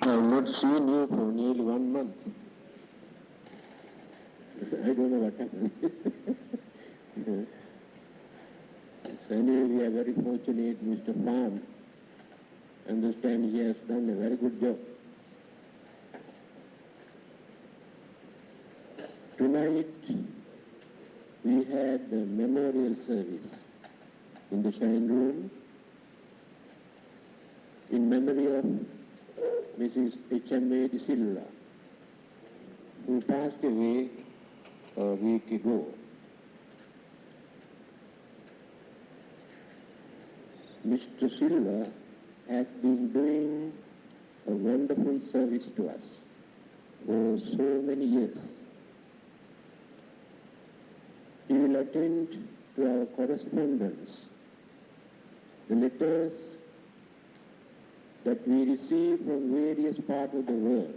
I have not seen you for nearly 1 month. I don't know what happened. So anyway, we are very fortunate. Mr. Farm, understand he has done a very good job. Tonight, we had a memorial service in the Shrine Room in memory of Mrs. H.M.A. De Silva, who passed away a week ago. Mr. Silva has been doing a wonderful service to us for so many years. He will attend to our correspondence, the letters that we receive from various parts of the world.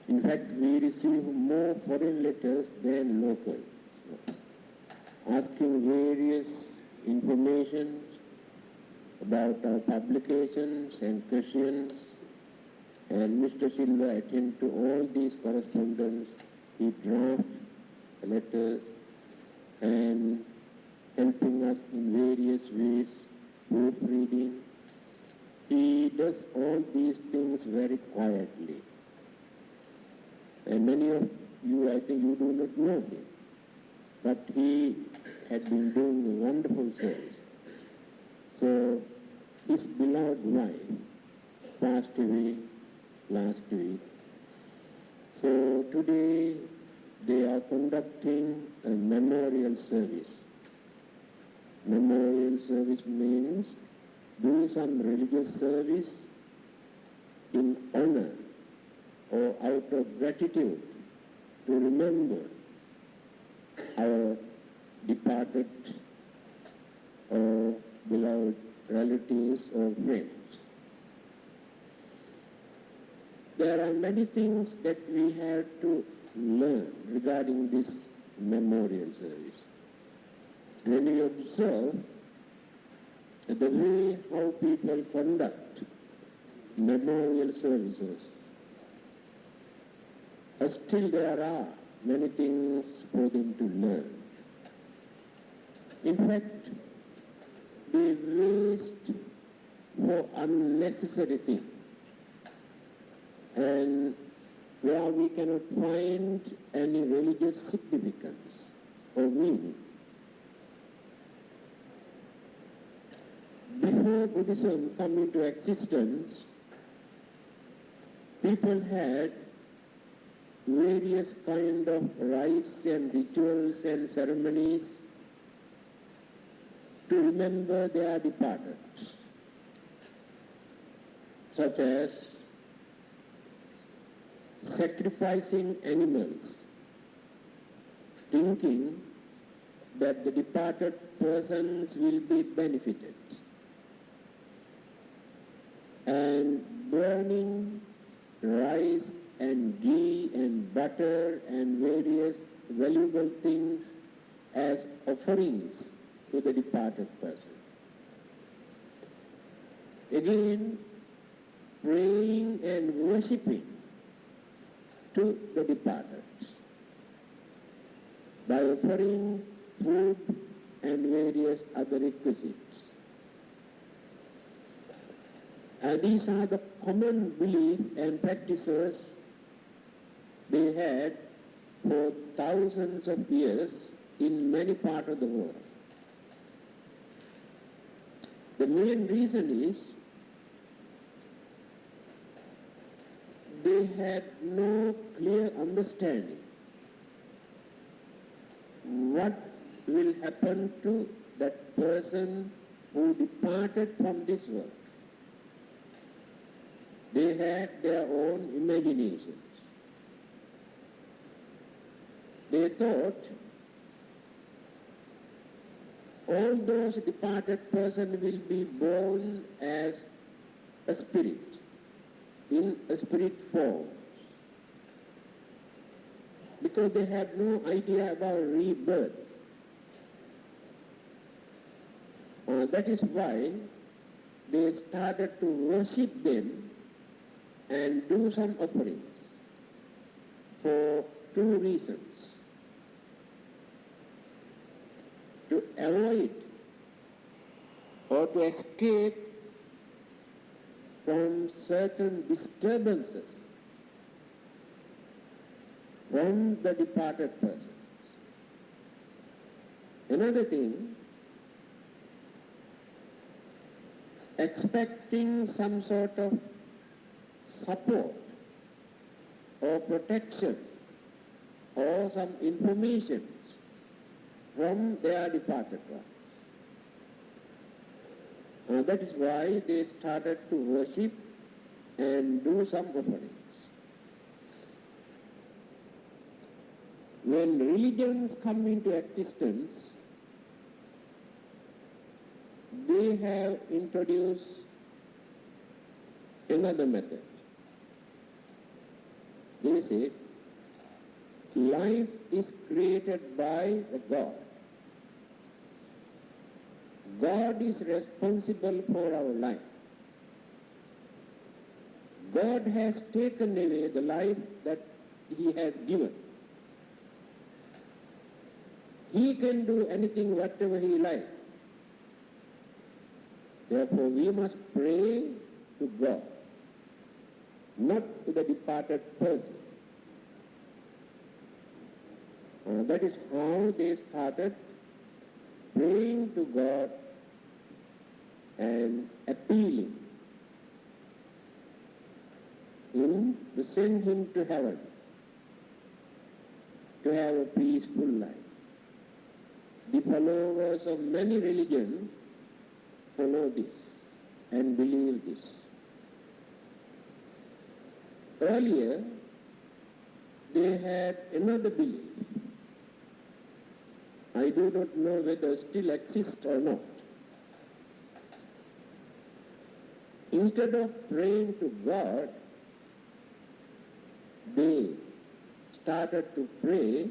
In fact, we receive more foreign letters than local, asking various information about our publications and questions, and Mr. Silva attends to all these correspondence. He drafts letters and helping us in various ways, proofreading. He does all these things very quietly. And many of you, I think you do not know him, but he had been doing a wonderful service. So his beloved wife passed away last week. So today they are conducting a memorial service. Memorial service means doing some religious service in honor or out of gratitude to remember our departed or beloved relatives or friends. There are many things that we have to learn regarding this memorial service. When we observe the way how people conduct memorial services, still there are many things for them to learn. In fact, they waste for unnecessary things, and where we cannot find any religious significance or meaning. Before Buddhism came into existence, people had various kind of rites and rituals and ceremonies to remember their departed, such as sacrificing animals, thinking that the departed persons will be benefited, and burning rice and ghee and butter and various valuable things as offerings to the departed person. Again, praying and worshipping to the departed by offering food and various other requisites. And these are the common belief and practices they had for thousands of years in many parts of the world. The main reason is they had no clear understanding what will happen to that person who departed from this world. They had their own imaginations. They thought all those departed persons will be born as a spirit, in a spirit form, because they had no idea about rebirth. That is why they started to worship them and do some offerings for two reasons. To avoid or to escape from certain disturbances from the departed persons. Another thing, expecting some sort of support or protection or some information from their departed ones. That is why they started to worship and do some offerings. When religions come into existence, they have introduced another method. They say, life is created by the God. God is responsible for our life. God has taken away the life that He has given. He can do anything, whatever He likes. Therefore, we must pray to God, not to the departed person. That is how they started praying to God and appealing Him to send him to heaven, to have a peaceful life. The followers of many religions follow this and believe this. Earlier, they had another belief. I do not know whether it still exists or not. Instead of praying to God, they started to pray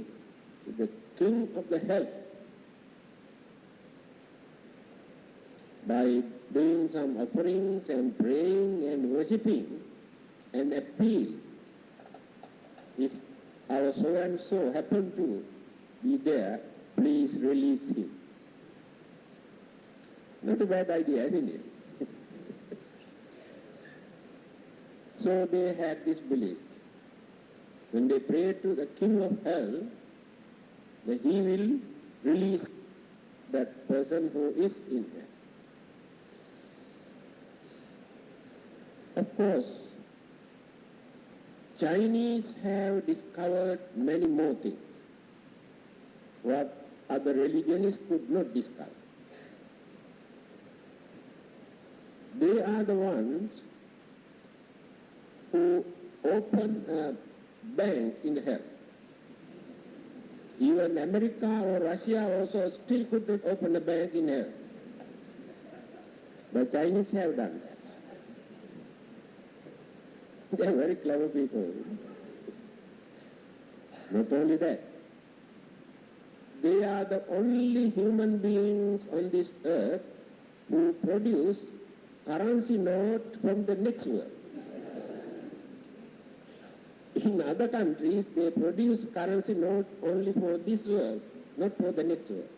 to the king of the hell by doing some offerings and praying and worshipping and appeal. If our so-and-so happened to be there, please release him. Not a bad idea, isn't it? So they had this belief. When they pray to the king of hell, that he will release that person who is in hell. Of course, Chinese have discovered many more things what other religions could not discover. They are the ones who open a bank in hell. Even America or Russia also still could not open a bank in hell. The Chinese have done that. They are very clever people. Not only that, they are the only human beings on this earth who produce currency note from the next world. In other countries, they produce currency note only for this world, not for the next world.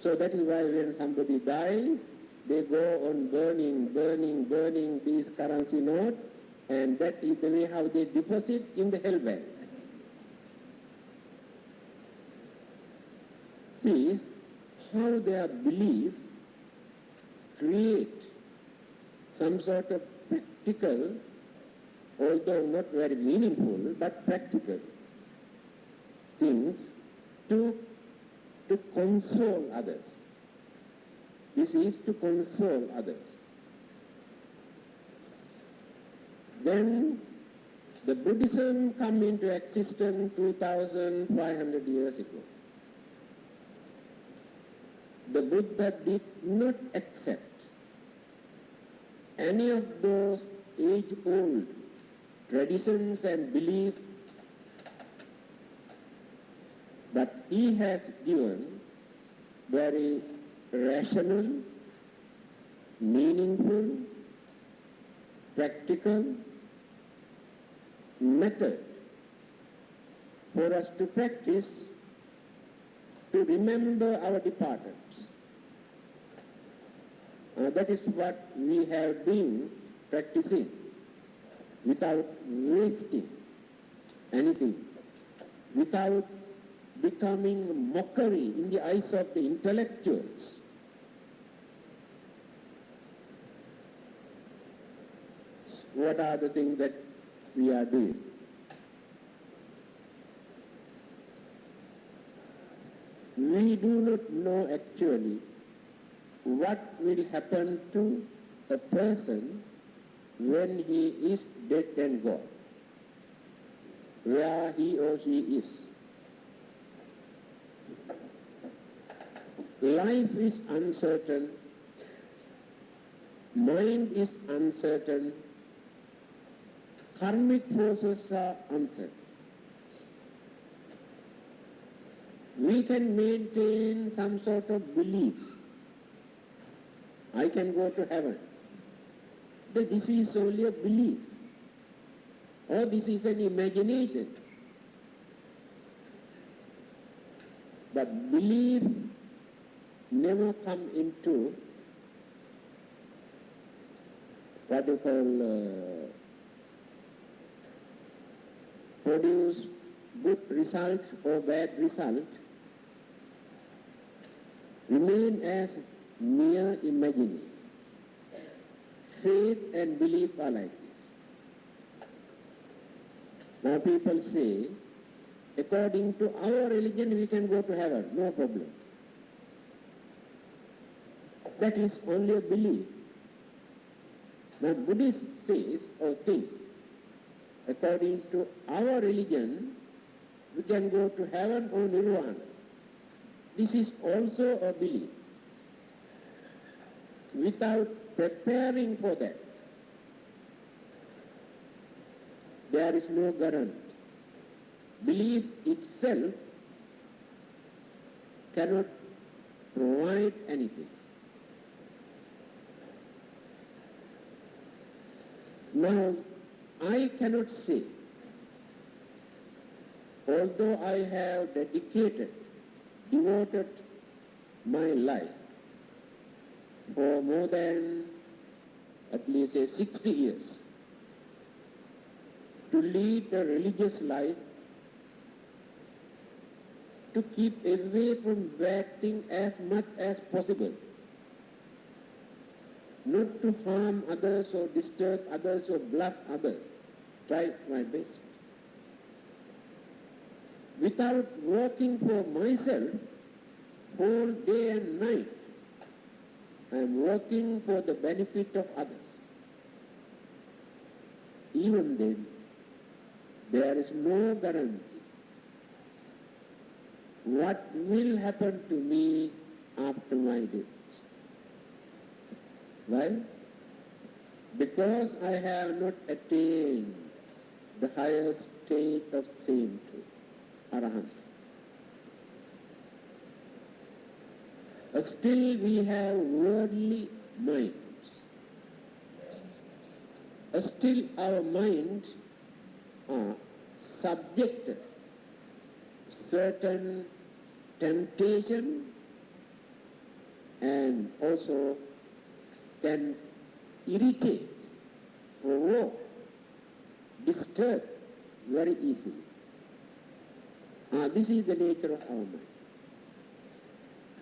So that is why when somebody dies, they go on burning these currency notes, and that is the way how they deposit in the hell bank. See how their belief create some sort of practical, although not very meaningful, but practical things to console others. This is to console others. Then the Buddhism come into existence 2,500 years ago. The Buddha did not accept any of those age-old traditions and beliefs, but he has given very rational meaningful, practical method for us to practice to remember our departed. That is what we have been practicing without wasting anything, without becoming mockery in the eyes of the intellectuals. What are the things that we are doing? We do not know actually what will happen to a person when he is dead and gone, where he or she is. Life is uncertain, mind is uncertain, karmic forces are uncertain. We can maintain some sort of belief. I can go to heaven. This is only a belief. Or this is an imagination. But belief never come into what you call produce good result or bad result, remain as mere imagining. Faith and belief are like this. Now people say, according to our religion we can go to heaven, no problem. That is only a belief. Now Buddhist says or think, according to our religion, we can go to heaven or nirvana. This is also a belief. Without preparing for that, there is no guarantee. Belief itself cannot provide anything. Now, I cannot say, although I have devoted my life for more than at least 60 years to lead a religious life, to keep away from bad things as much as possible, not to harm others or disturb others or bluff others, try my best. Without working for myself whole day and night, I am working for the benefit of others. Even then, there is no guarantee what will happen to me after my death. Why? Because I have not attained the higher state of sainthood, Arahant. Still we have worldly minds. Still our minds are subjected to certain temptation and also can irritate, provoke, disturb very easily. This is the nature of our mind.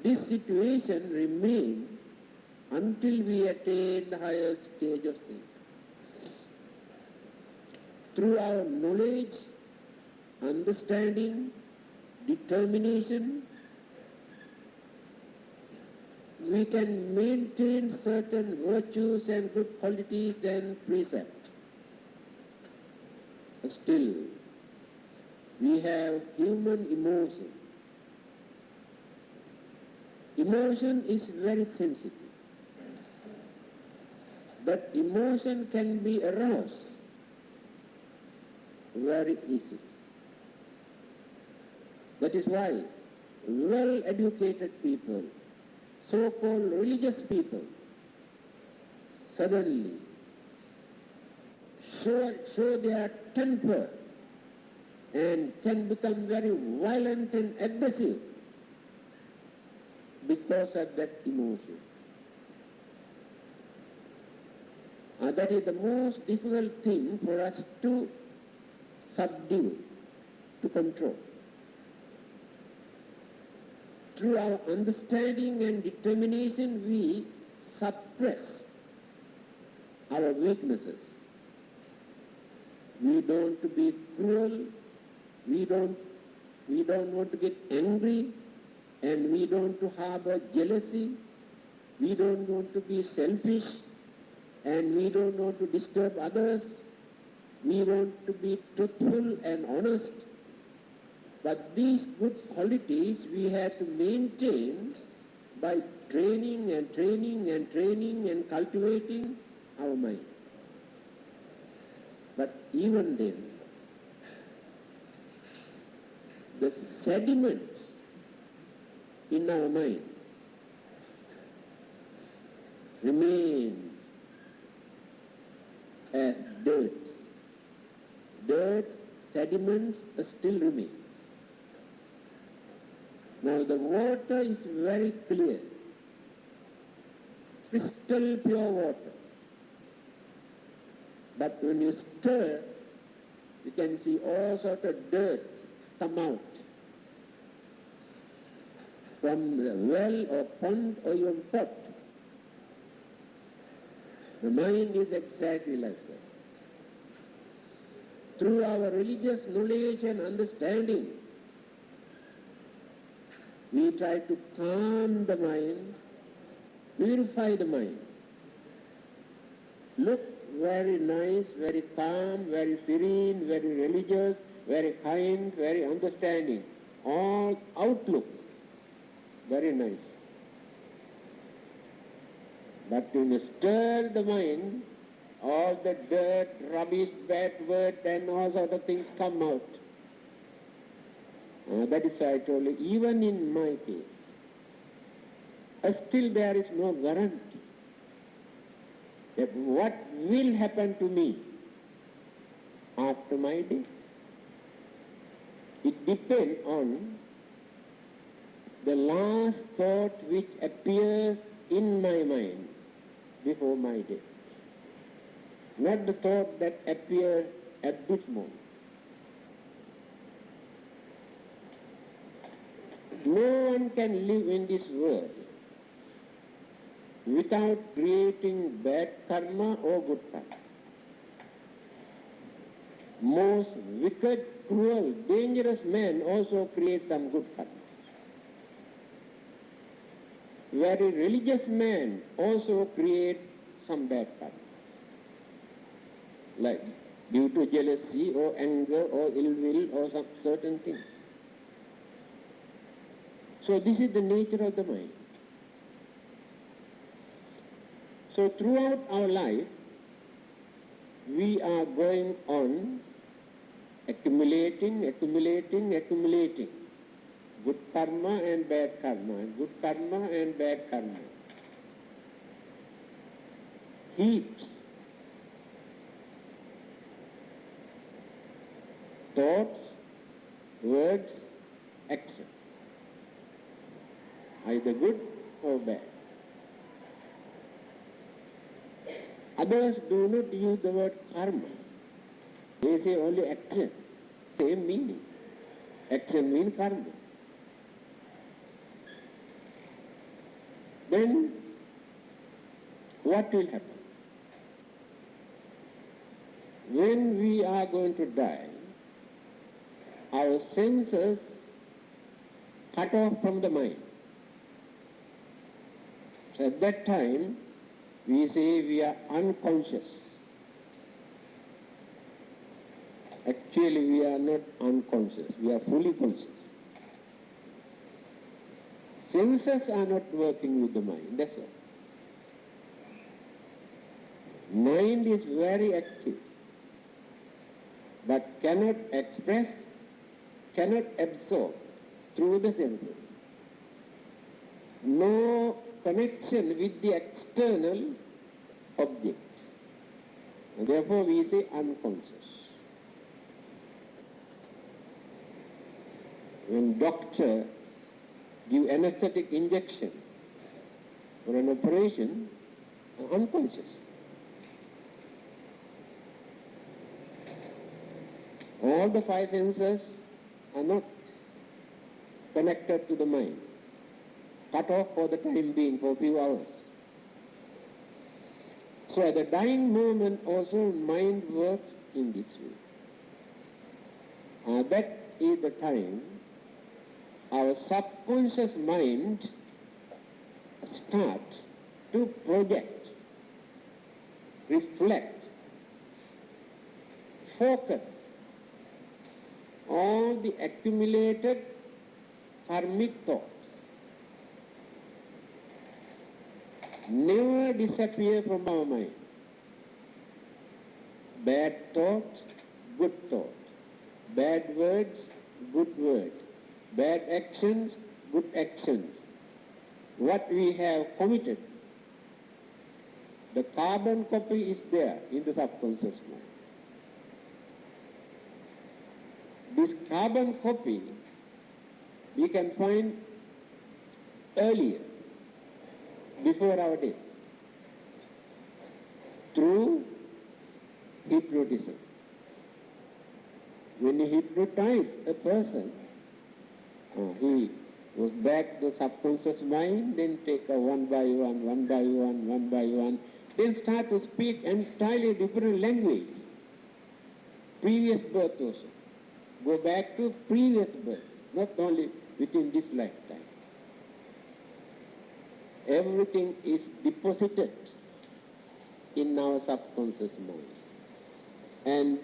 This situation remains until we attain the higher stage of sin. Through our knowledge, understanding, determination, we can maintain certain virtues and good qualities and precepts. Still, we have human emotion. Emotion is very sensitive. That emotion can be aroused very easily. That is why well-educated people, so-called religious people, suddenly show their temper and can become very violent and aggressive because of that emotion. That is the most difficult thing for us to subdue, to control. Through our understanding and determination, we suppress our weaknesses. We don't want to be cruel, we don't want to get angry, and we don't want to harbor jealousy, we don't want to be selfish, and we don't want to disturb others. We want to be truthful and honest. But these good qualities we have to maintain by training and training and training and cultivating our mind. But even then, the sediments in our mind remain as dirt. Dirt, sediments still remain. Now the water is very clear, crystal pure water. But when you stir, you can see all sorts of dirt come out from the well or pond or even pot. The mind is exactly like that. Through our religious knowledge and understanding, we try to calm the mind, purify the mind. Look very nice, very calm, very serene, very religious, very kind, very understanding. All outlook, very nice. But when you stir the mind, all the dirt, rubbish, bad words and all sort of things come out. That is why I told you, even in my case, still there is no guarantee that what will happen to me after my death. It depends on the last thought which appears in my mind before my death. Not the thought that appears at this moment. No one can live in this world without creating bad karma or good karma. Most wicked, cruel, dangerous men also create some good karma. Very religious men also create some bad karma, like due to jealousy or anger or ill will or some certain things. So this is the nature of the mind. So throughout our life, we are going on accumulating good karma and bad karma, good karma and bad karma. Heaps. Thoughts, words, action. Either good or bad. Others do not use the word karma. They say only action. Same meaning. Action means karma. Then what will happen? When we are going to die, our senses cut off from the mind. So at that time, we say we are unconscious. Actually, we are not unconscious. We are fully conscious. Senses are not working with the mind, that's all. Mind is very active, but cannot express, cannot absorb through the senses. No connection with the external object. And therefore we say unconscious. When doctor give anesthetic injection for an operation, unconscious. All the five senses are not connected to the mind, cut off for the time being, for a few hours. So at the dying moment also mind works in this way. That is the time our subconscious mind starts to project, reflect, focus all the accumulated karmic thoughts. Never disappear from our mind. Bad thought, good thought. Bad words, good words. Bad actions, good actions. What we have committed, the carbon copy is there in the subconscious mind. This carbon copy we can find earlier, before our death, through hypnotism. When you hypnotize a person, he goes back to the subconscious mind, then take a one by one, then start to speak entirely different language. Previous birth also. Go back to previous birth, not only within this lifetime. Everything is deposited in our subconscious mind. And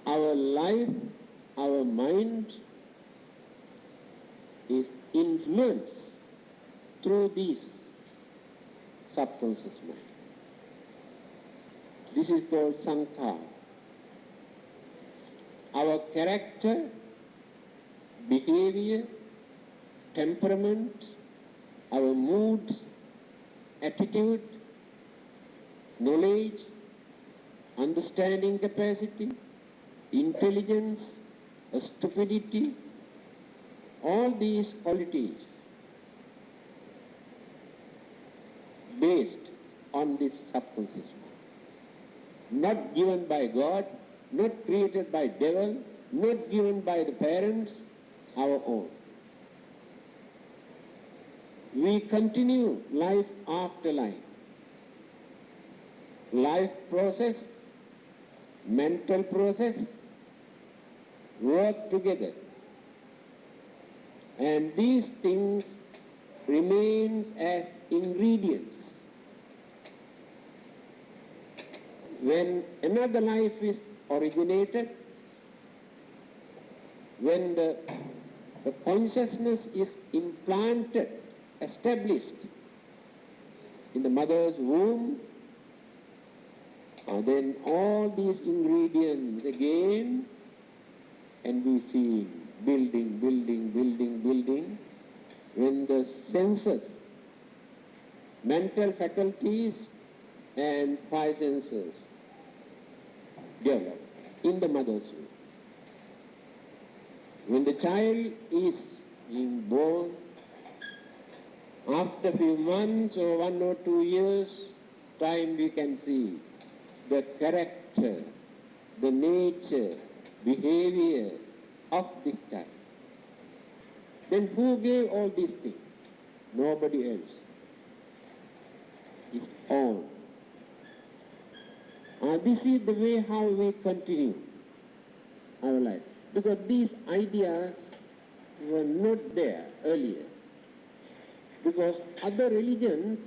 our life, our mind is influenced through this subconscious mind. This is called sankhara. Our character, behavior, temperament, our mood, attitude, knowledge, understanding capacity, intelligence, stupidity, all these qualities based on this subconscious mind. Not given by God, not created by devil, not given by the parents, our own. We continue life after life. Life process, mental process, work together. And these things remain as ingredients. When another life is originated, when the consciousness is implanted, established in the mother's womb, then all these ingredients again, and we see building. When the senses, mental faculties and five senses develop in the mother's womb. When the child is being born, after a few months or 1 or 2 years time, we can see the character, the nature, behavior of this child. Then who gave all these things? Nobody else. It's all. This is the way how we continue our life. Because these ideas were not there earlier. Because other religions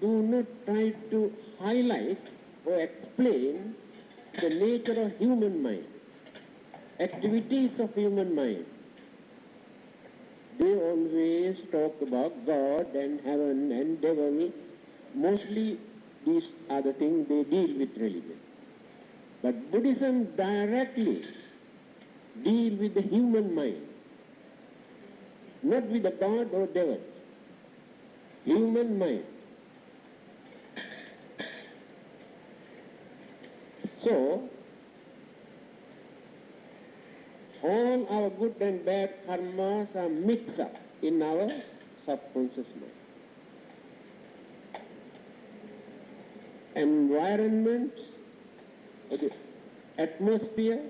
do not try to highlight or explain the nature of human mind, activities of human mind. They always talk about God and heaven and devil. Mostly these are the things they deal with religion. But Buddhism directly deals with the human mind, not with the God or devil. Human mind. So, all our good and bad karmas are mixed up in our subconscious mind. Environment, the atmosphere,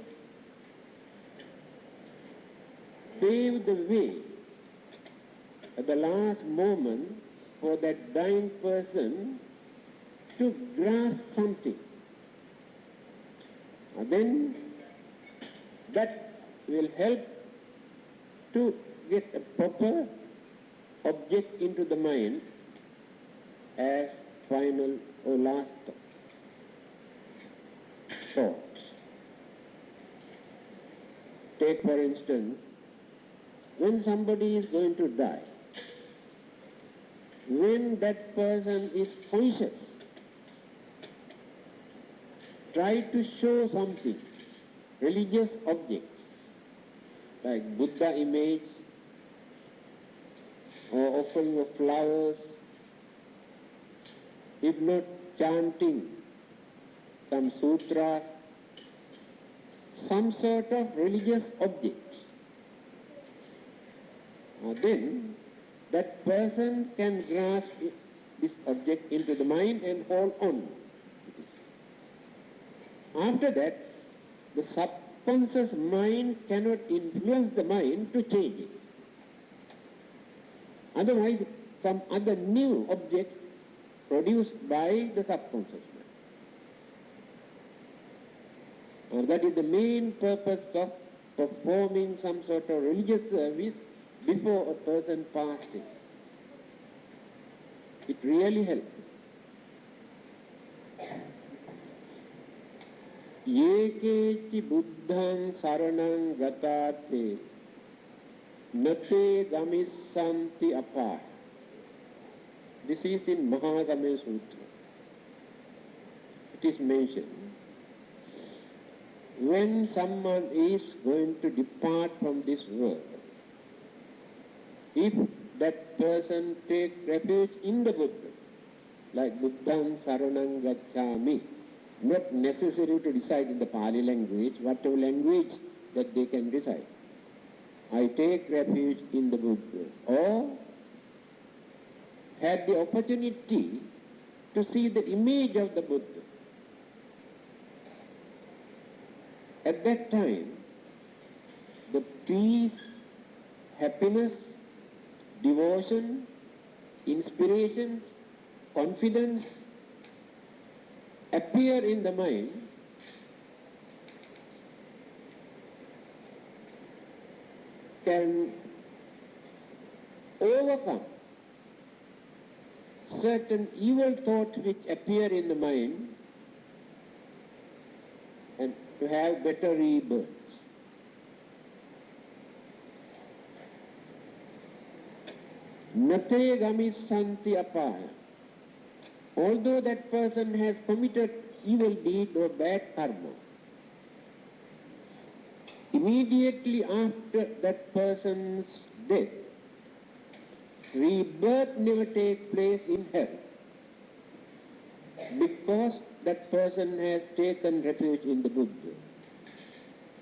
paved the way at the last moment for that dying person to grasp something. And then that will help to get a proper object into the mind as final or last thought. Take for instance, when somebody is going to die, when that person is conscious, try to show something, religious object, like Buddha image, or offering of flowers, if not chanting some sutras, some sort of religious object. Then that person can grasp this object into the mind and hold on. After that, the subconscious mind cannot influence the mind to change it. Otherwise, some other new object produced by the subconscious mind. That is the main purpose of performing some sort of religious service before a person passed it. It really helps. Yekeci buddhang saranang gatate nate gamissanti apaya. This is in Mahasamaya Sutra. It is mentioned. When someone is going to depart from this world, if that person takes refuge in the Buddha, like Buddhang saranang gacchami, not necessary to recite in the Pali language, whatever language that they can recite. I take refuge in the Buddha. Or had the opportunity to see the image of the Buddha. At that time, the peace, happiness, devotion, inspirations, confidence appear in the mind, can overcome certain evil thoughts which appear in the mind and to have better rebirth. Nate gamissanti apaya. Although that person has committed evil deed or bad karma, immediately after that person's death, rebirth never takes place in hell, because that person has taken refuge in the Buddha.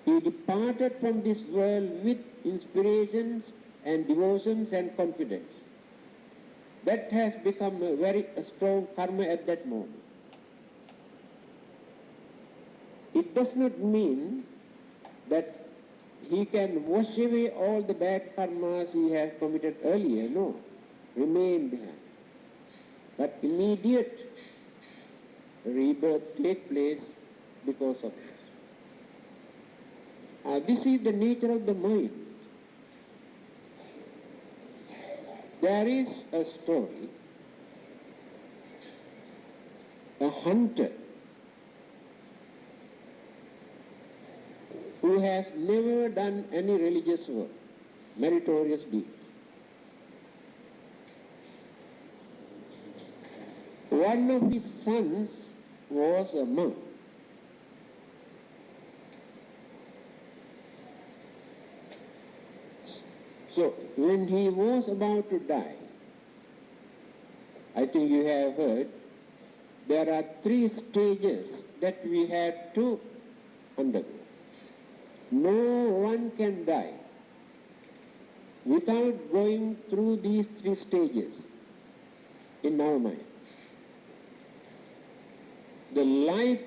He departed from this world with inspirations and devotions and confidence. That has become a very strong karma at that moment. It does not mean that he can wash away all the bad karmas he has committed earlier. No, remain behind. But immediate rebirth takes place because of this. This is the nature of the mind. There is a story, a hunter who has never done any religious work, meritorious deed. One of his sons was a monk. So, when he was about to die, I think you have heard there are 3 stages that we have to undergo. No one can die without going through these 3 stages in our mind. The life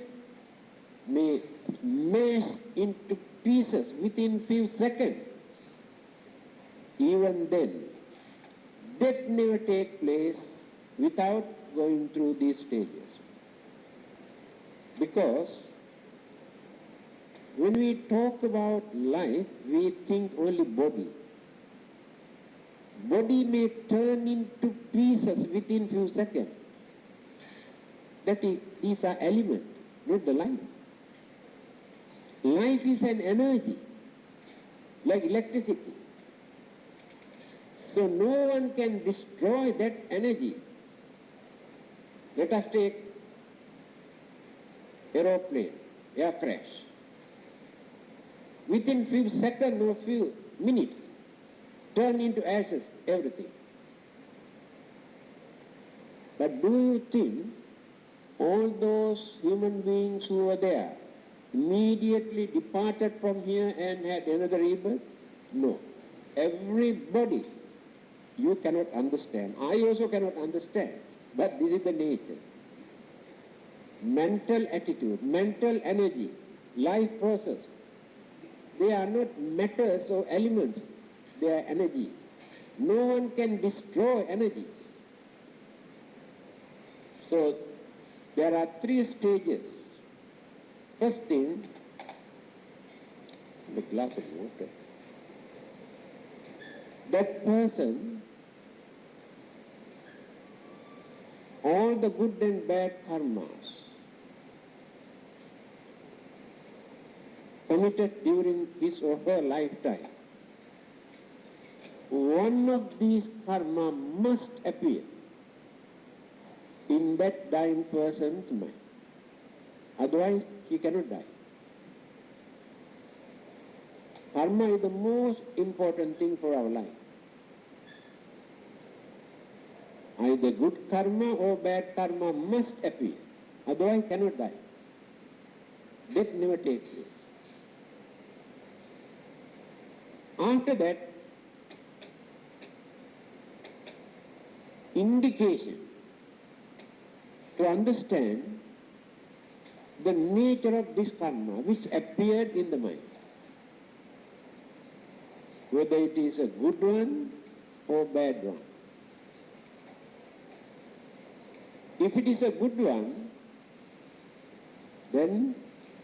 may smash into pieces within few seconds. Even then, death never takes place without going through these stages. Because when we talk about life, we think only body. Body may turn into pieces within few seconds. These are elements, not the life. Life is an energy, like electricity. So no one can destroy that energy. Let us take aeroplane, air crash. Within few seconds or few minutes, turn into ashes, everything. But do you think all those human beings who were there immediately departed from here and had another rebirth? No. Everybody, you cannot understand. I also cannot understand. But this is the nature. Mental attitude, mental energy, life process. They are not matters or elements. They are energies. No one can destroy energies. So there are 3 stages. First thing, the glass of water. That person, all the good and bad karmas committed during his or her lifetime, one of these karma must appear in that dying person's mind. Otherwise, he cannot die. Karma is the most important thing for our life. Either good karma or bad karma must appear. Otherwise, cannot die. Death never takes place. After that, indication to understand the nature of this karma which appeared in the mind. Whether it is a good one or bad one. If it is a good one, then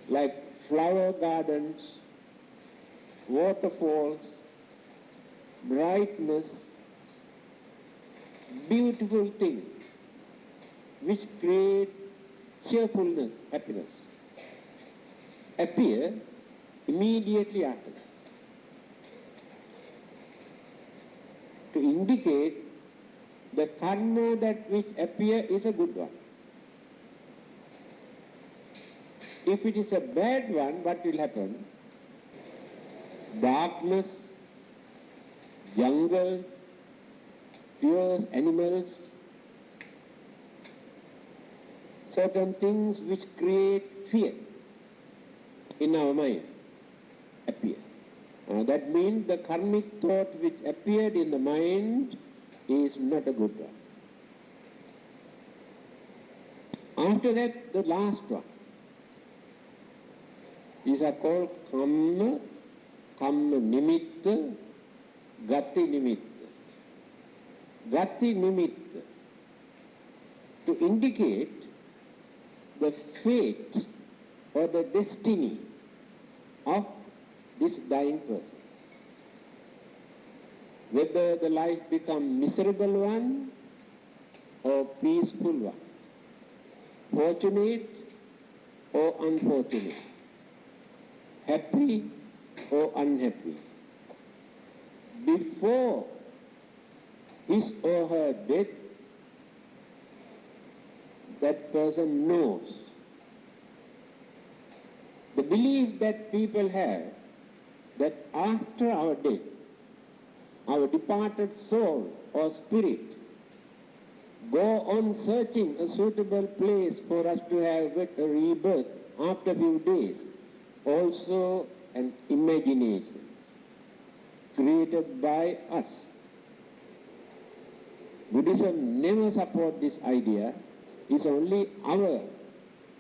like flower gardens, waterfalls, brightness, beautiful things which create cheerfulness, happiness, appear immediately after that. To indicate the karma that which appear is a good one. If it is a bad one, what will happen? Darkness, jungle, fierce animals, certain things which create fear in our mind appear. That means the karmic thought which appeared in the mind is not a good one. After that, the last one. These are called kamma, kamma nimitta, gati nimitta. Gati nimitta, to indicate the fate or the destiny of this dying person. Whether the life become miserable one or peaceful one, fortunate or unfortunate, happy or unhappy. Before his or her death, that person knows. The belief that people have that after our death, our departed soul or spirit go on searching a suitable place for us to have a rebirth after a few days. Also an imagination created by us. Buddhism never supports this idea. It's only our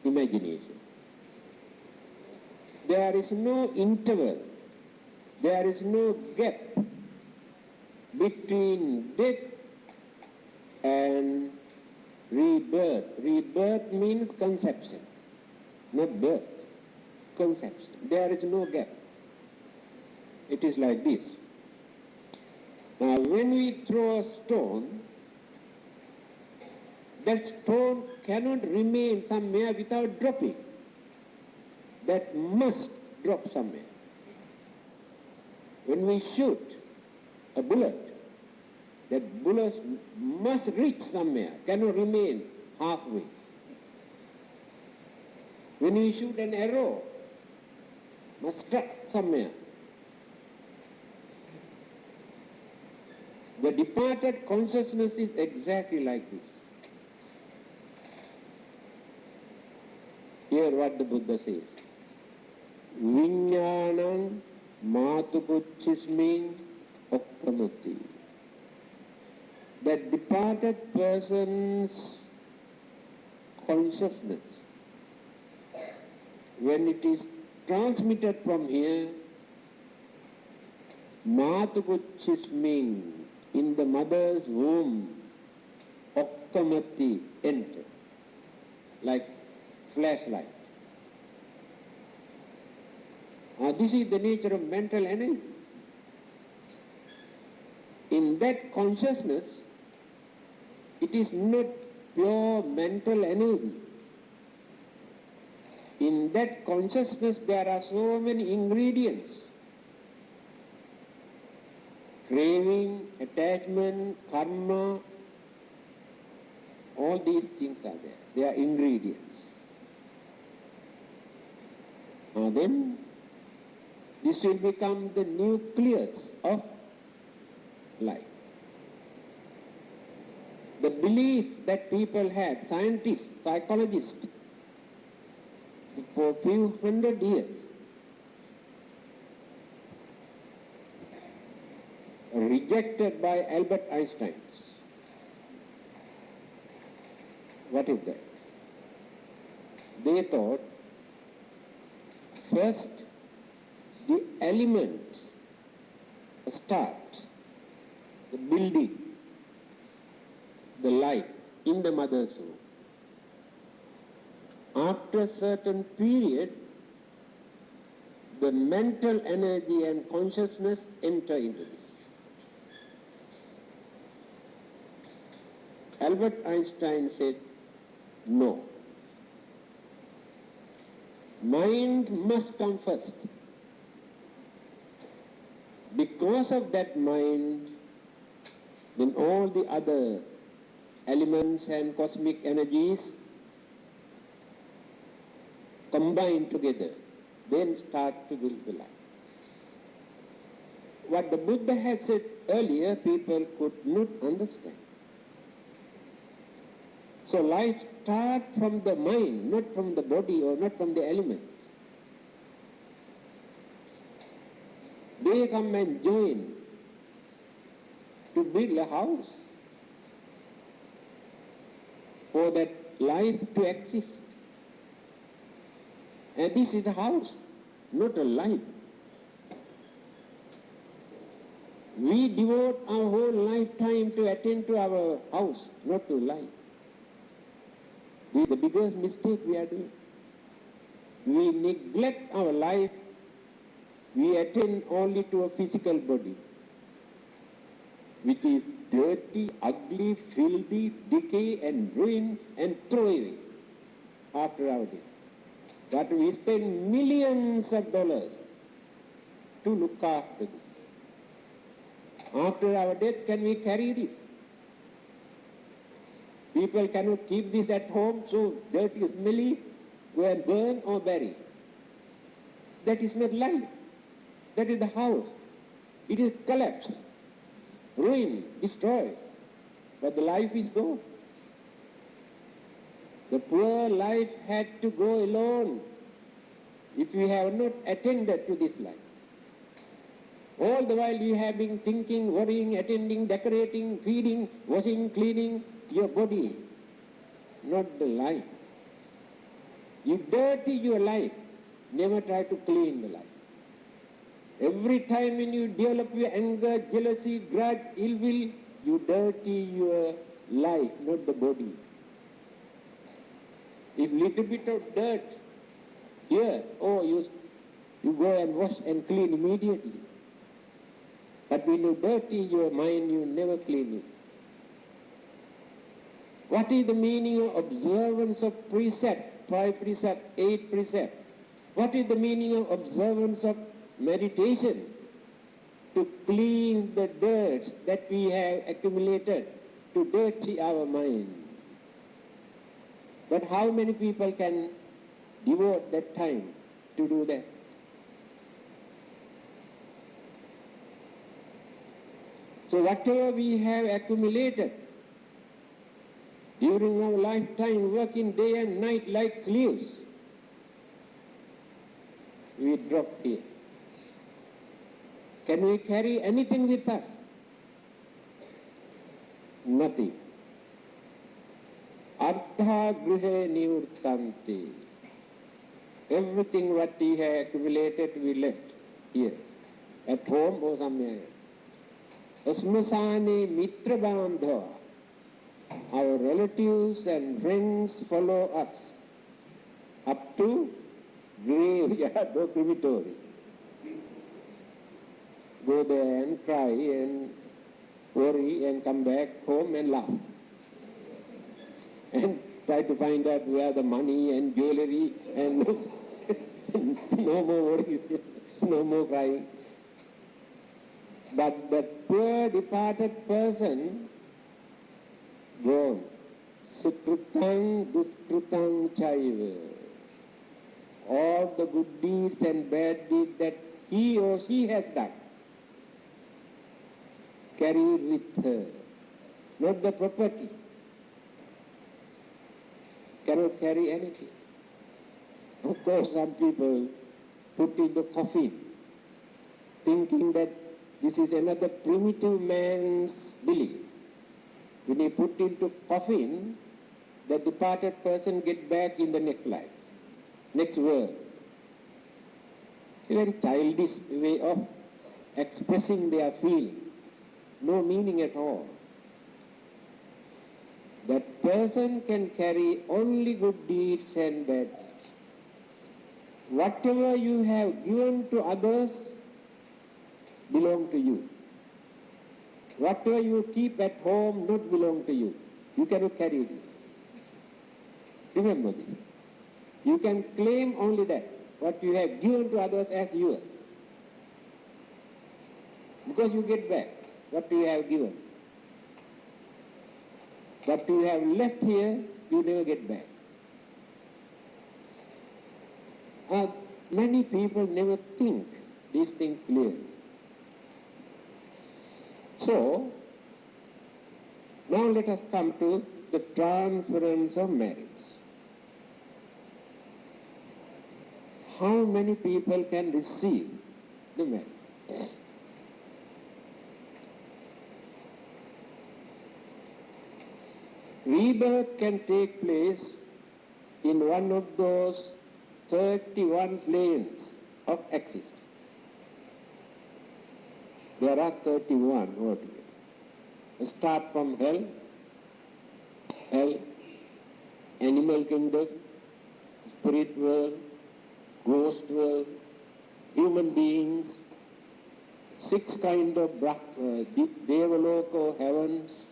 imagination. There is no interval, there is no gap between death and rebirth. Rebirth means conception, not birth. Conception. There is no gap. It is like this. Now, when we throw a stone, that stone cannot remain somewhere without dropping. That must drop somewhere. When we shoot a bullet, that bullet must reach somewhere, cannot remain halfway. When we shoot an arrow, must strike somewhere. The departed consciousness is exactly like this. Hear what the Buddha says. Viññānaṁ mātupuccismiñ okkamati. That departed person's consciousness, when it is transmitted from here, mātupuccismiñ, in the mother's womb, okkamati, enter, like flashlight. This is the nature of mental energy. In that consciousness, it is not pure mental energy. In that consciousness there are so many ingredients. Craving, attachment, karma, all these things are there. They are ingredients. Then this will become the nucleus of life. The belief that people had, scientists, psychologists, for a few hundred years, rejected by Albert Einstein. What is that? They thought, first, the element start, the building, the life in the mother's womb. After a certain period, the mental energy and consciousness enter into this. Albert Einstein said, no. Mind must come first. Because of that mind, then all the other elements and cosmic energies combine together, then start to build the life. What the Buddha had said earlier, people could not understand. So life starts from the mind, not from the body or not from the elements. They come and join to build a house for that life to exist. And this is a house, not a life. We devote our whole lifetime to attend to our house, not to life. This is the biggest mistake we are doing. We neglect our life. We attend only to a physical body, which is dirty, ugly, filthy, decay and ruin and throw away after our death. But we spend millions of dollars to look after this. After our death, can we carry this? People cannot keep this at home, so dirty, smelly, go and burn or bury. That is not life. That is the house. It is collapse, ruin, destroyed. But the life is gone. The poor life had to go alone if you have not attended to this life. All the while you have been thinking, worrying, attending, decorating, feeding, washing, cleaning your body, not the life. You dirty your life, never try to clean the life. Every time when you develop your anger, jealousy, grudge, ill will, you dirty your life, not the body. If little bit of dirt here, you go and wash and clean immediately. But when you dirty your mind, you never clean it. What is the meaning of observance of precept, 5 precept, 8 precept? What is the meaning of observance of meditation? To clean the dirt that we have accumulated, to dirty our mind. But how many people can devote that time to do that? So whatever we have accumulated during our lifetime, working day and night like slaves, we drop here. Can we carry anything with us? Nothing. Artha grihe nivurtanti. Everything what we have accumulated we left here, at home or somewhere. Asmasane mitra bandha. Our relatives and friends follow us up to graveyard or crematory. Go there and cry and worry and come back home and laugh. And try to find out where the money and jewelry and no more worries, no more crying. But that poor departed person, gone. Sukrutang duskrutang chaiva. All the good deeds and bad deeds that he or she has done, carried with her, not the property. Cannot carry anything. Of course, some people put in the coffin, thinking that this is another primitive man's belief. When he put into coffin, the departed person get back in the next life, next world. A very childish way of expressing their feeling. No meaning at all. That person can carry only good deeds and bad deeds. Whatever you have given to others belong to you. Whatever you keep at home not belong to you. You cannot carry it. Remember this. You can claim only that, what you have given to others as yours. Because you get back what you have given. What you have left here, you never get back. Many people never think these things clearly. So, now let us come to the transference of marriage. How many people can receive the marriage? Rebirth can take place in one of those 31 planes of existence. There are 31 altogether. Start from hell, animal kingdom, spirit world, ghost world, human beings, 6 kind of Devaloka heavens,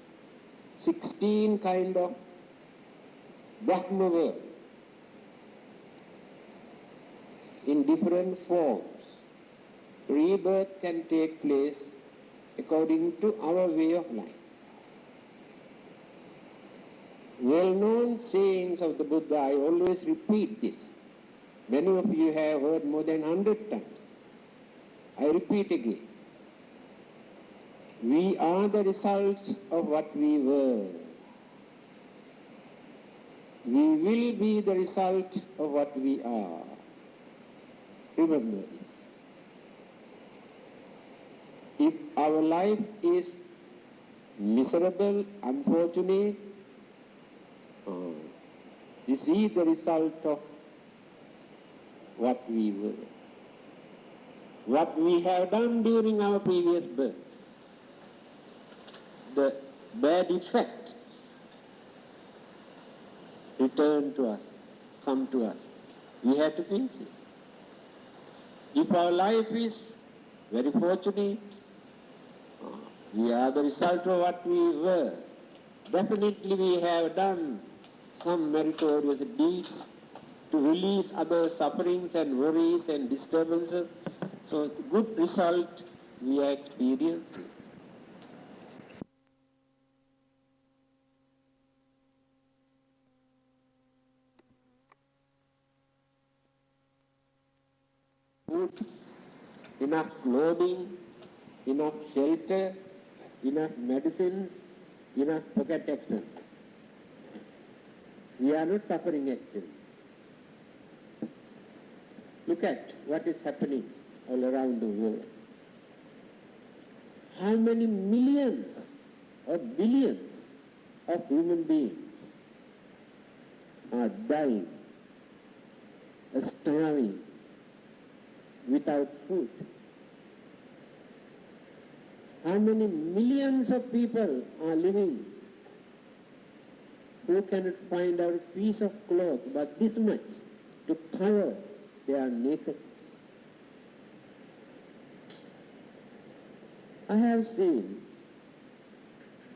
16 kind of Brahma world in different forms. Rebirth can take place according to our way of life. Well-known sayings of the Buddha, I always repeat this. Many of you have heard more than 100 times. I repeat again. We are the results of what we were. We will be the result of what we are. Remember this. If our life is miserable, unfortunate, this is the result of what we were. What we have done during our previous birth. The bad effect return to us, come to us. We have to face it. If our life is very fortunate, we are the result of what we were. Definitely we have done some meritorious deeds to release other sufferings and worries and disturbances. So good result we are experiencing. Food, enough clothing, enough shelter, enough medicines, enough pocket expenses. We are not suffering actually. Look at what is happening all around the world. How many millions or billions of human beings are dying, starving, without food? How many millions of people are living who cannot find out a piece of cloth but this much to cover their nakedness? I have seen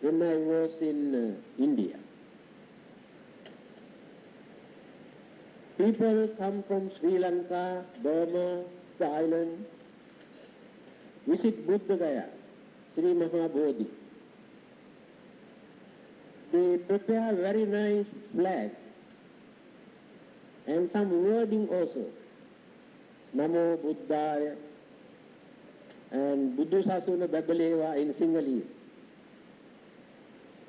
when I was in India, people come from Sri Lanka, Burma, Thailand, visit Buddha Gaya, Sri Mahabodhi. They prepare very nice flag and some wording also. Namo Buddhaya and Buddhu Sasuna Babalewa in Sinhalese.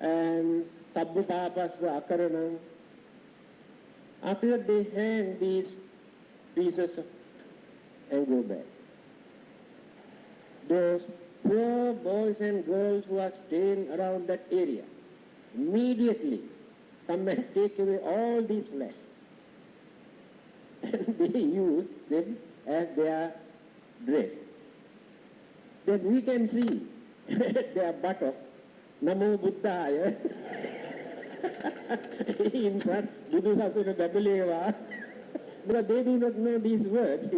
And Sabbu Papas Akaranam. After that they hang these pieces and go back. Those poor boys and girls who are staying around that area immediately come and take away all these flags. And they use them as their dress. Then we can see their buttock, Namo Buddhaya, in front, Buddhu Sasuna Babalewa, because they do not know these words.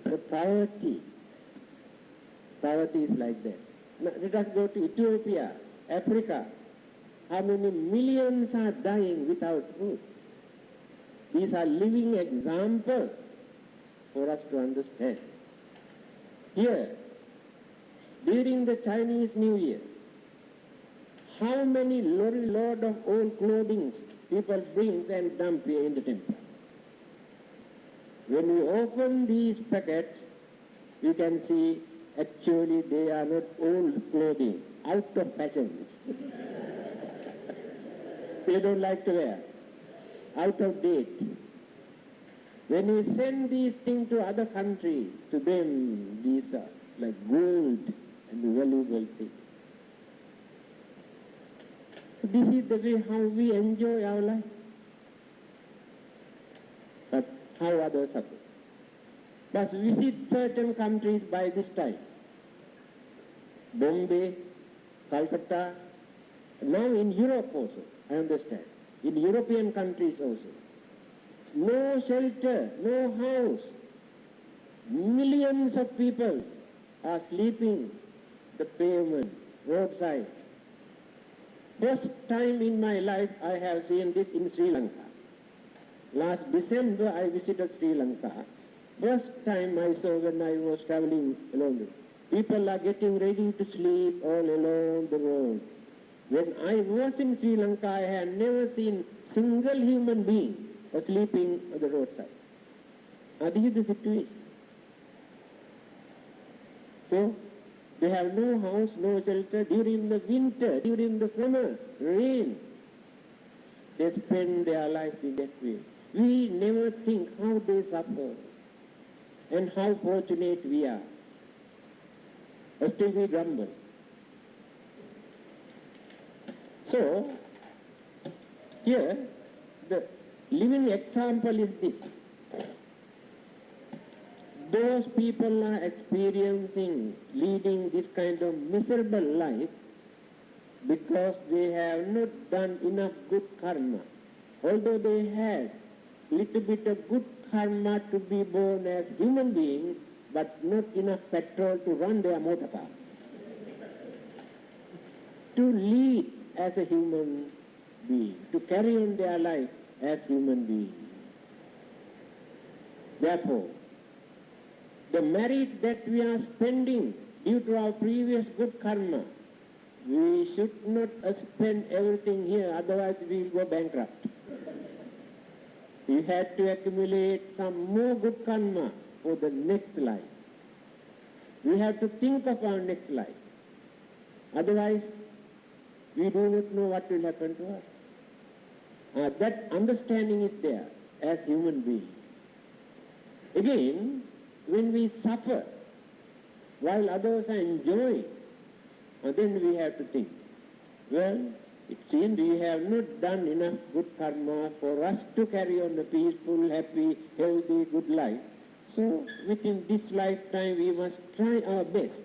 The poverty is like that. Now, let us go to Ethiopia, Africa. How many millions are dying without food? These are living examples for us to understand. Here, during the Chinese New Year, how many load of old clothing people bring and dump here in the temple? When we open these packets, you can see actually they are not old clothing, out of fashion. They don't like to wear, out of date. When we send these things to other countries, to them these are like gold and valuable things. This is the way how we enjoy our life. But how others suffer. But visit certain countries by this time. Bombay, Calcutta, now in Europe also, I understand. In European countries also. No shelter, no house. Millions of people are sleeping the pavement, roadside. First time in my life I have seen this in Sri Lanka. Last December I visited Sri Lanka. First time I saw when I was traveling along. People are getting ready to sleep all along the road. When I was in Sri Lanka, I had never seen single human being sleeping on the roadside. Now this is the situation. So they have no house, no shelter during the winter, during the summer, rain. they spend their life in that way. We never think how they suffer and how fortunate we are. Still we grumble. So, here the living example is this. Those people are experiencing, leading this kind of miserable life because they have not done enough good karma. Although they had little bit of good karma to be born as human beings, but not enough petrol to run their motor car. To lead as a human being, to carry on their life as human beings. Therefore, the merit that we are spending due to our previous good karma, we should not spend everything here, otherwise we will go bankrupt. We had to accumulate some more good karma for the next life. We have to think of our next life. Otherwise, we do not know what will happen to us. That understanding is there as human beings. Again, when we suffer while others are enjoying, then we have to think, well, it seems we have not done enough good karma for us to carry on a peaceful, happy, healthy, good life. So within this lifetime we must try our best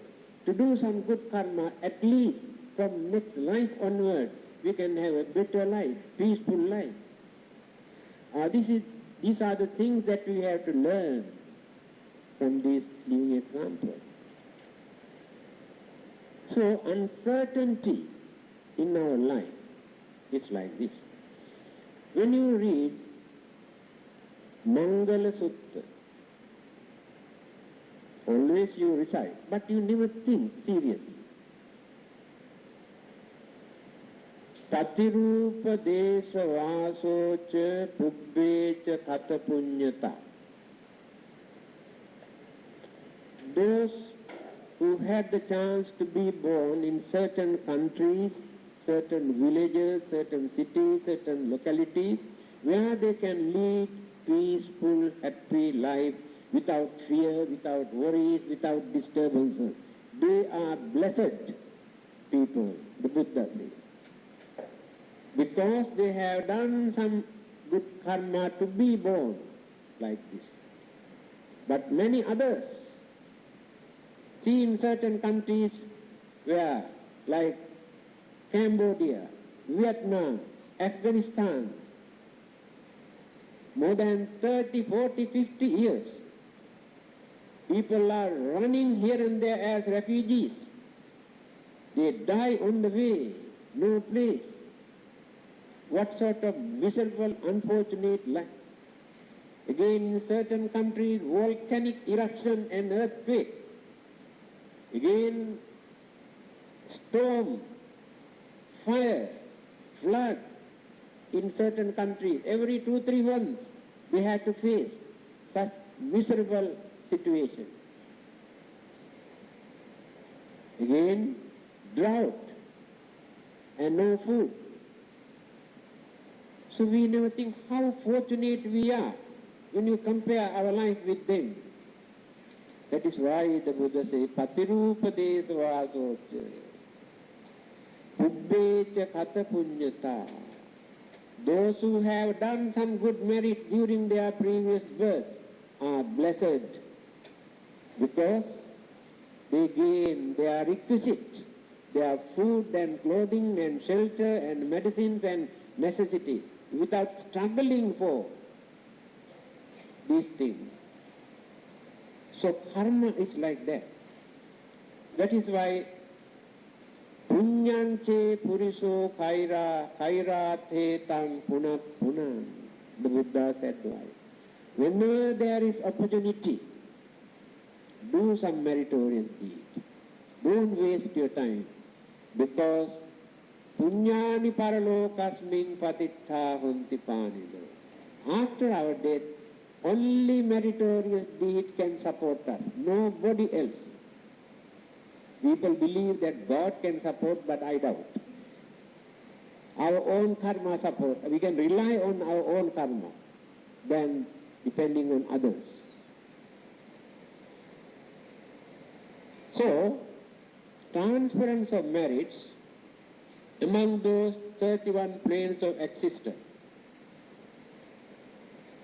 to do some good karma. At least from next life onward we can have a better life, peaceful life. These are the things that we have to learn from this living example. So uncertainty in our life is like this. When you read Mangala Sutta, always you recite, but you never think seriously. Patirupa desha vasocha pubbecha kata punyata. Those who had the chance to be born in certain countries, certain villages, certain cities, certain localities, where they can lead peaceful, happy life without fear, without worries, without disturbances. They are blessed people, the Buddha says. Because they have done some good karma to be born like this. But many others, see in certain countries where, like Cambodia, Vietnam, Afghanistan, more than 30, 40, 50 years, people are running here and there as refugees. They die on the way, no place. What sort of miserable, unfortunate life? Again, in certain countries, volcanic eruption and earthquake. Again, storm, fire, flood in certain countries. Every 2-3 months they have to face such miserable situation. Again, drought and no food. So we never think how fortunate we are when you compare our life with them. That is why the Buddha says, Patirupa desha vasocha pubbecha kata punyata. Those who have done some good merit during their previous birth are blessed because they gain their requisite, their food and clothing and shelter and medicines and necessities without struggling for these things. So karma is like that. That is why punyanche puriso kairate tang punat punan. The Buddha said why. Whenever there is opportunity, do some meritorious deed. Don't waste your time, because punyani paralokasmin patittha honti panilo. After our death, only meritorious deed can support us, nobody else. People believe that God can support, but I doubt. our own karma support. We can rely on our own karma than depending on others. So, transference of merits among those 31 planes of existence,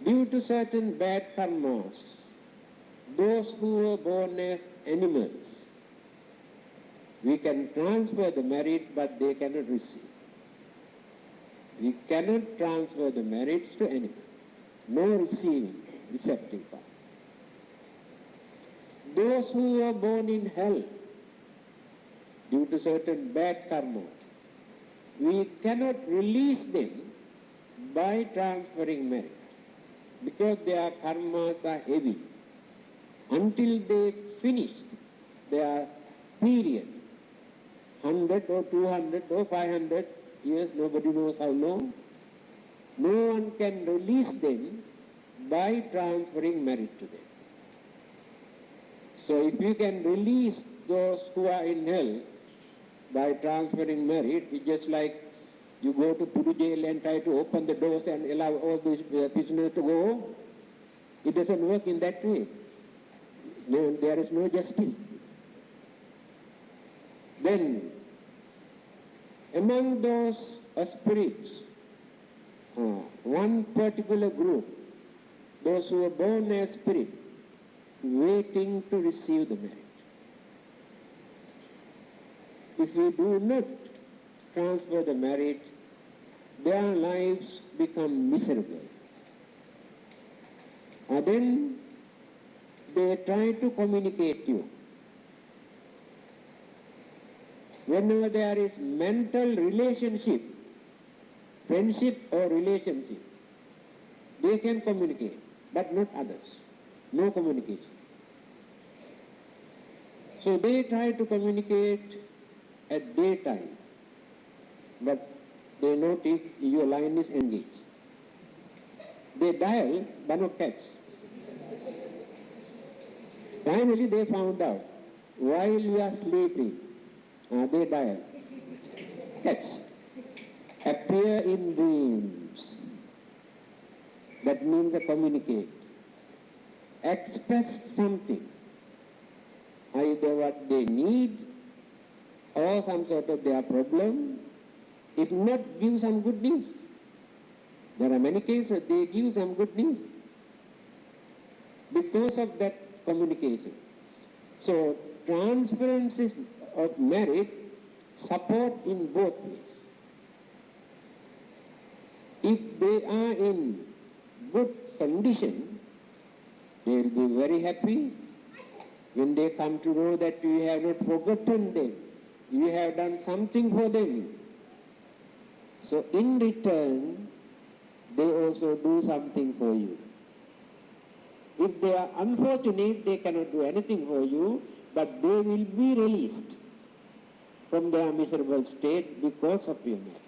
due to certain bad karmas, those who were born as animals, we can transfer the merit, but they cannot receive. We cannot transfer the merits to anyone. No receiving, receptive part. Those who are born in hell, due to certain bad karma, we cannot release them by transferring merit, because their karmas are heavy. Until they finished their period, 100 or 200 or 500 years, nobody knows how long, no one can release them by transferring merit to them. So if you can release those who are in hell by transferring merit, it's just like you go to Puru jail and try to open the doors and allow all these prisoners to go. It doesn't work in that way. No, there is no justice. Then, among those spirits, one particular group, those who are born as spirit, waiting to receive the merit. If we do not transfer the merit, their lives become miserable. And then they try to communicate you. Whenever there is mental relationship, friendship or relationship, they can communicate, but not others. No communication. So they try to communicate at daytime, but they notice your line is engaged. They dial, but not catch. Finally they found out, while we are sleeping, they dial, catch, appear in dreams. That means they communicate. Express something, either what they need or some sort of their problem. If not, give some good news. There are many cases they give some good news because of that communication. So transferences of merit support in both ways. If they are in good condition, they will be very happy when they come to know that you have not forgotten them. You have done something for them. So in return, they also do something for you. If they are unfortunate, they cannot do anything for you, but they will be released from their miserable state because of your merit.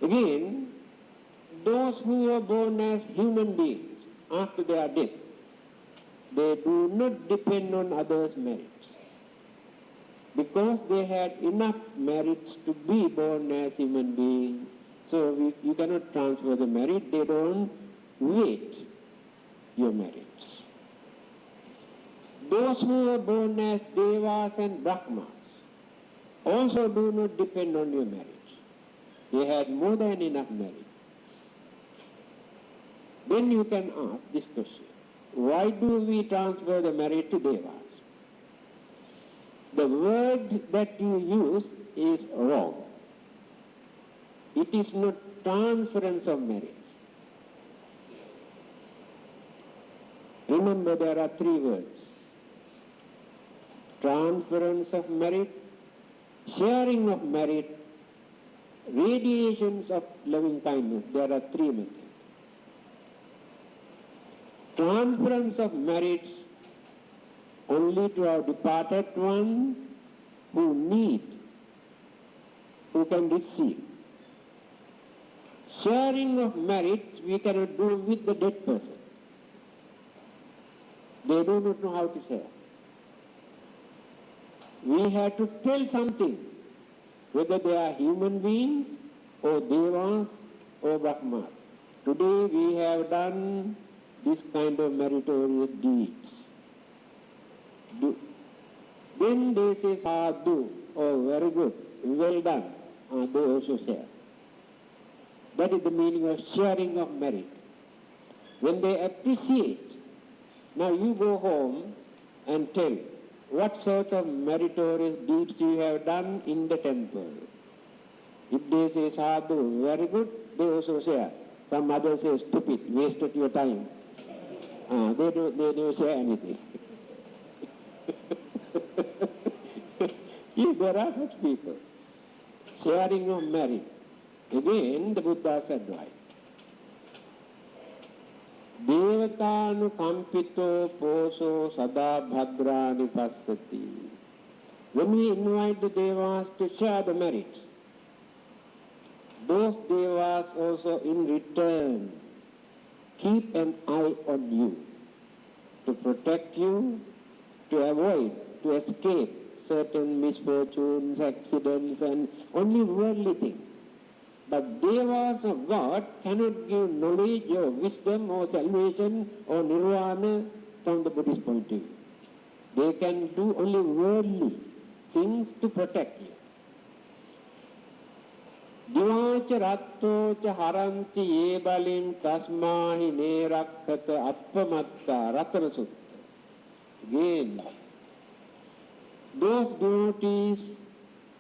Again, those who are born as human beings after their death, they do not depend on others' merits. Because they had enough merits to be born as human beings, so you cannot transfer the merit. They don't wait your merits. Those who are born as Devas and Brahmas also do not depend on your merit. They had more than enough merit. Then you can ask this question: why do we transfer the merit to Devas? The word that you use is wrong. It is not transference of merits. Remember, there are three words: transference of merit, sharing of merit, radiations of loving kindness. There are three methods. Transference of merits only to our departed one who need, who can receive. Sharing of merits we cannot do with the dead person. They do not know how to share. We have to tell something whether they are human beings or devas or Brahmas. Today we have done this kind of meritorious deeds. Then they say sadhu, oh very good, well done, they also share. That is the meaning of sharing of merit. When they appreciate, now you go home and tell what sort of meritorious deeds you have done in the temple. If they say sadhu, very good, they also share. Some others say stupid, wasted your time. They don't share anything. Yes, there are such people. Sharing of merit. Again, the Buddha's advice. Devatanu kampito poso sada bhadrani passati. When we invite the devas to share the merits, those devas also in return keep an eye on you to protect you, to avoid, to escape certain misfortunes, accidents, and only worldly things. But devas of God cannot give knowledge or wisdom or salvation or nirvana from the Buddhist point of view. They can do only worldly things to protect you. Divacha rattocha haranti ye balim tasmahi ne rakkata appamatta ratana sutta. Again, those devotees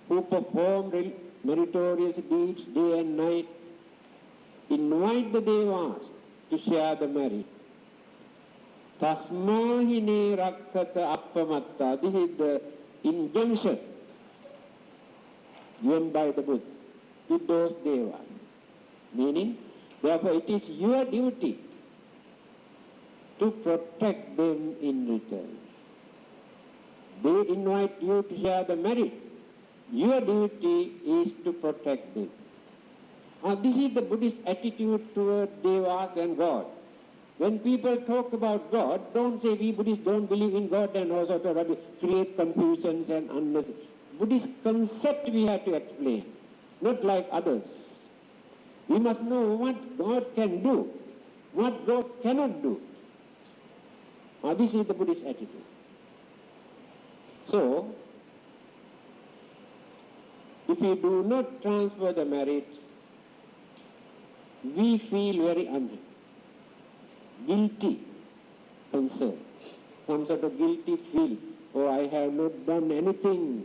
who perform meritorious deeds day and night invite the devas to share the merit. Tasmahi ne rakkata appamatta. This is the injunction given by the Buddha to those devas. Meaning, therefore it is your duty to protect them in return. They invite you to share the merit. Your duty is to protect them. This is the Buddhist attitude toward devas and God. When people talk about God, don't say we Buddhists don't believe in God and also to create confusions and unnecessary. Buddhist concept we have to explain, not like others. We must know what God can do, what God cannot do. This is the Buddhist attitude. So, if we do not transfer the merit, we feel very guilty, concern, some sort of guilty feeling. Oh, I have not done anything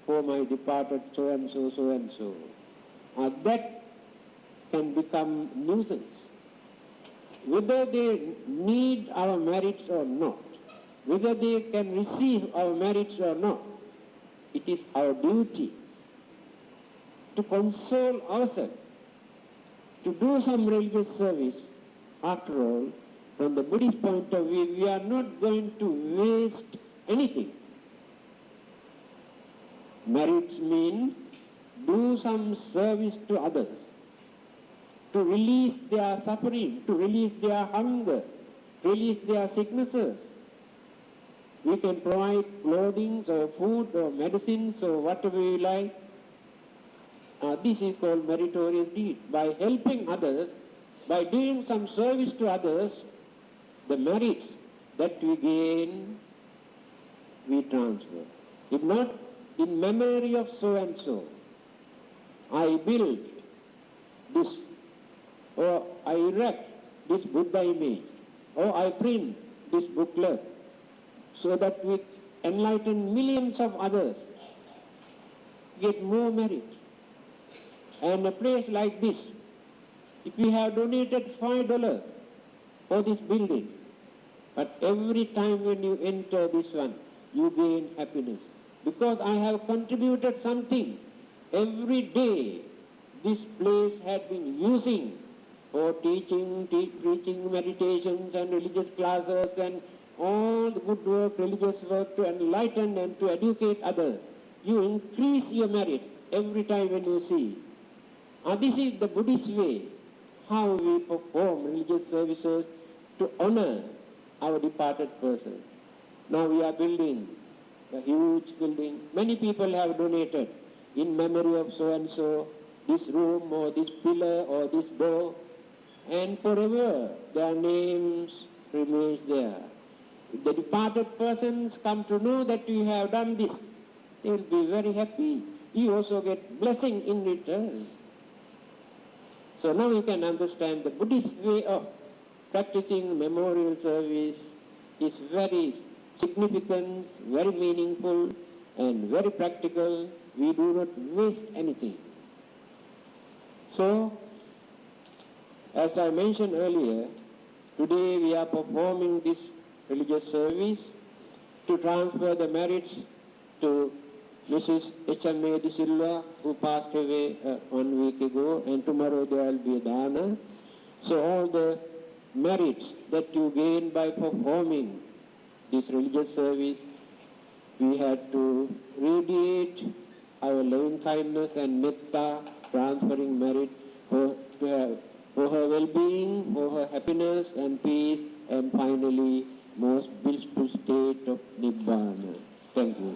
for my departed so and so, so and so. That can become nuisance. Whether they need our merits or not, whether they can receive our merits or not, it is our duty to console ourselves, to do some religious service. After all, from the Buddhist point of view, we are not going to waste anything. Merits means do some service to others, to release their suffering, to release their hunger, to release their sicknesses. We can provide clothing or food or medicines or whatever we like. This is called meritorious deed. By helping others, by doing some service to others, the merits that we gain, we transfer. If not, in memory of so and so, I build this, or I erect this Buddha image, or I print this booklet, so that we enlighten millions of others, get more merit. And a place like this, if we have donated $5 for this building, but every time when you enter this one, you gain happiness. Because I have contributed something. Every day, this place had been using for teaching, preaching, meditations and religious classes and all the good work, religious work to enlighten and to educate others. You increase your merit every time when you see. This is the Buddhist way, how we perform religious services to honor our departed person. Now we are building a huge building. Many people have donated. in memory of so and so, this room or this pillar or this door, and forever their names remains there. If the departed persons come to know that you have done this, they will be very happy. You also get blessing in return. So now you can understand the Buddhist way of practicing memorial service is very significant, very meaningful, and very practical. We do not waste anything. So, as I mentioned earlier, today we are performing this religious service to transfer the merits to Mrs. H.M.A. De Silva, who passed away 1 week ago, and tomorrow there will be a dana. So all the merits that you gain by performing this religious service, we had to radiate our loving kindness and metta, transferring merit for her well-being, for her happiness and peace, and finally, most blissful state of Nibbana. Thank you.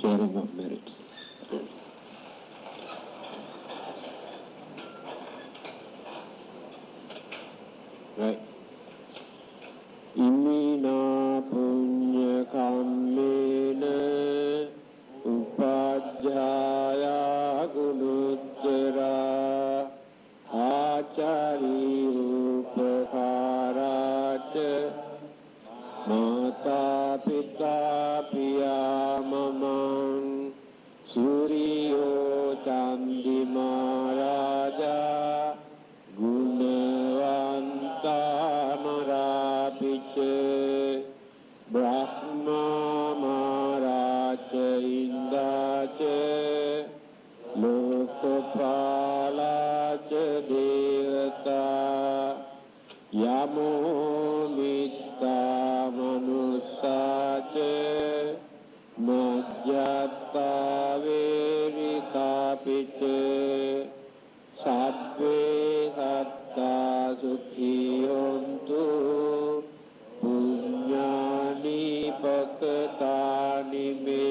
Sharing of merit. Right. Imina punya kammena upajjaya gunuttara acari upakaraca mata pita piya mamang Suryo Candi Maharaja Gunawanta Marapice Brahma Maharaja Indace Lokapalaca Devata Yamo Mitta Manusace Majjata Verita Pice Sabbe Satta Sukhi Hontu Punyani Pakatani Me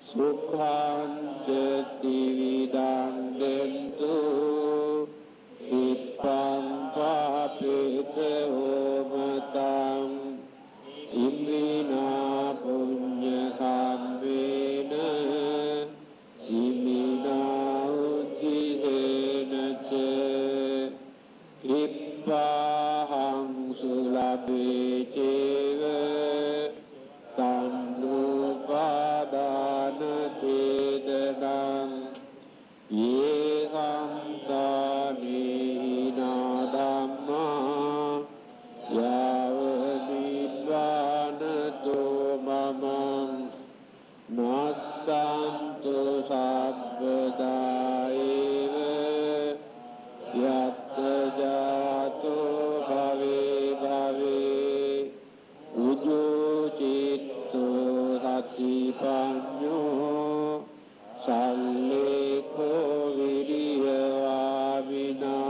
Sukhanjati Vidandentu Hipam Papite Omatang Imina punya kambena imina ujihena ce kipahang sulabe cewe tanu padana tedanang yehantani hina dhamma Nasantu sabbadaeva yatta jato bhave bhave uju citto satipanyo salleko viriyavamina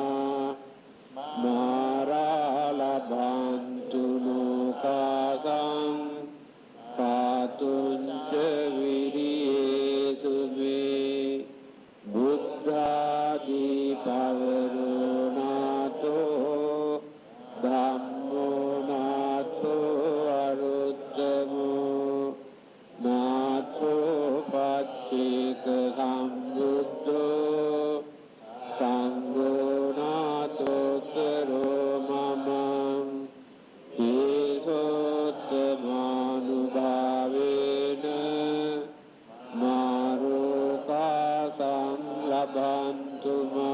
maralabantu mukasam Katunca viriyesu me Buddha di pavaronato Dhammo nato aruttamo Nato pacceka sambuddho Sangho nato karo mamam Tesottamanubhavena Marukasam labantu ma